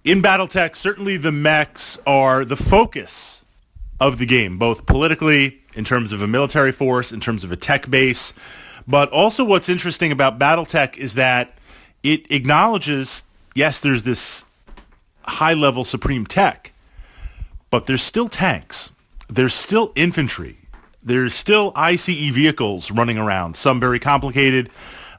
In Battletech, certainly the mechs are the focus of the game, both politically, in terms of a military force, in terms of a tech base. But also what's interesting about Battletech is that it acknowledges, yes, there's this high-level supreme tech, but there's still tanks. There's still infantry. There's still ICE vehicles running around, some very complicated,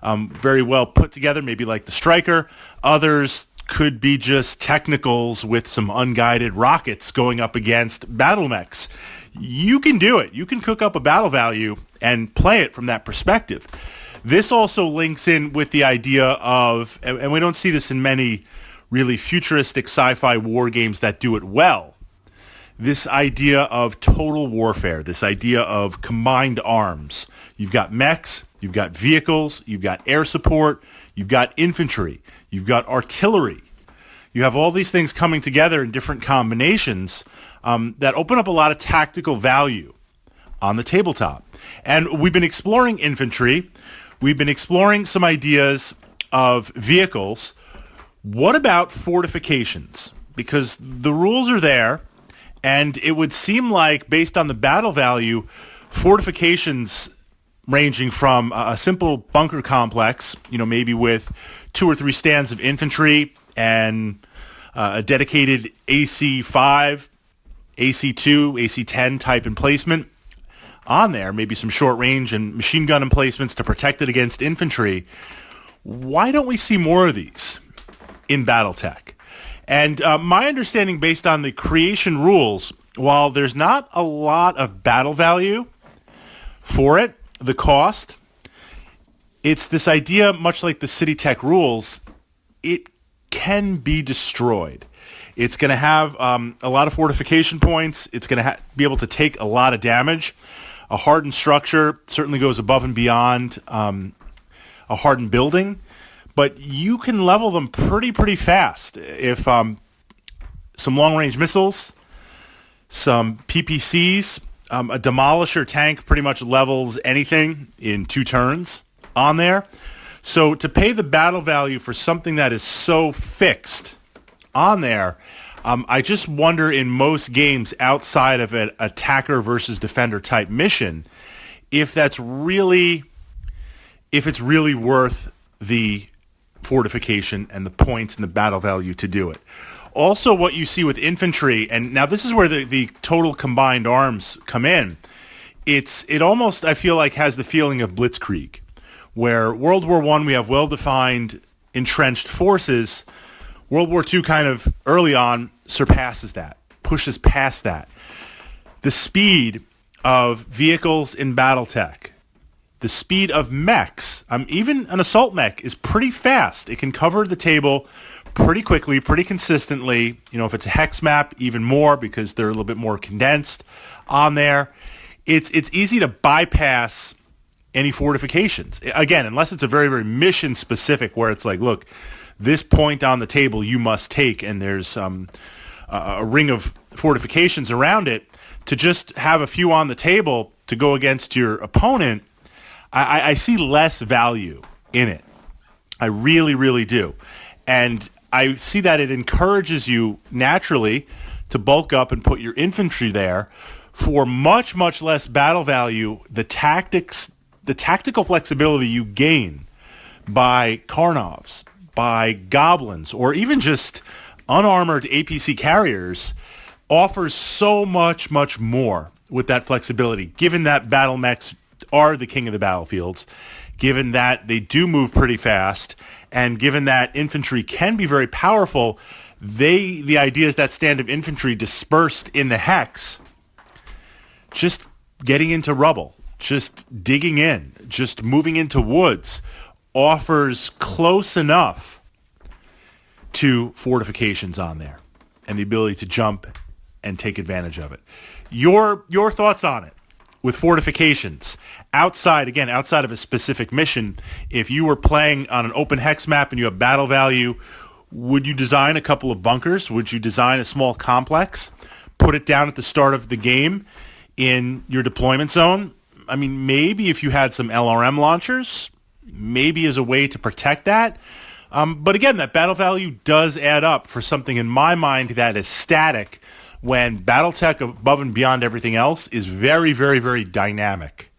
very well put together, maybe like the Striker. Others could be just technicals with some unguided rockets going up against battle mechs. You can do it. You can cook up a battle value and play it from that perspective. This also links in with the idea of, and we don't see this in many really futuristic sci-fi war games that do it well, this idea of total warfare, this idea of combined arms. You've got mechs, you've got vehicles, you've got air support, you've got infantry, you've got artillery. You have all these things coming together in different combinations that open up a lot of tactical value on the tabletop. And we've been exploring infantry. We've been exploring some ideas of vehicles. What about fortifications? Because the rules are there, and it would seem like, based on the battle value, fortifications ranging from a simple bunker complex, maybe with 2 or 3 stands of infantry and a dedicated AC-5, AC-2, AC-10 type emplacement on there, maybe some short range and machine gun emplacements to protect it against infantry. Why don't we see more of these in Battletech? And my understanding, based on the creation rules, while there's not a lot of battle value for it, the cost, it's this idea, much like the City Tech rules, it can be destroyed. It's going to have a lot of fortification points. It's going to be able to take a lot of damage. A hardened structure certainly goes above and beyond a hardened building, but you can level them pretty fast if some long-range missiles, some PPCs, a demolisher tank pretty much levels anything in 2 turns on there. So to pay the battle value for something that is so fixed on there, I just wonder, in most games outside of an attacker versus defender type mission, if it's really worth the fortification and the points and the battle value to do it. Also, what you see with infantry, and now this is where the total combined arms come in, it almost, I feel like, has the feeling of Blitzkrieg, where World War I, we have well-defined entrenched forces. World War II kind of early on surpasses that, pushes past that. The speed of vehicles in Battletech, the speed of mechs, even an assault mech is pretty fast. It can cover the table pretty quickly, pretty consistently. If it's a hex map, even more, because they're a little bit more condensed on there. It's easy to bypass any fortifications. Again, unless it's a very, very mission specific, where it's like, look, this point on the table you must take, and there's a ring of fortifications around it. To just have a few on the table to go against your opponent, I see less value in it. I really, really do. And I see that it encourages you naturally to bulk up and put your infantry there for much, much less battle value. The tactical flexibility you gain by Karnovs, by goblins, or even just unarmored APC carriers offers so much, much more with that flexibility, given that battle mechs are the king of the battlefields, given that they do move pretty fast, and given that infantry can be very powerful. The idea is that stand of infantry dispersed in the hex, just getting into rubble, just digging in, just moving into woods, offers close enough to fortifications on there and the ability to jump and take advantage of it. Your thoughts on it with fortifications outside of a specific mission. If you were playing on an open hex map and you have battle value, would you design a couple of bunkers? Would you design a small complex, put it down at the start of the game in your deployment zone? I mean, maybe if you had some LRM launchers, maybe as a way to protect that. But again, that battle value does add up for something in my mind that is static when Battletech, above and beyond everything else, is very, very, very dynamic.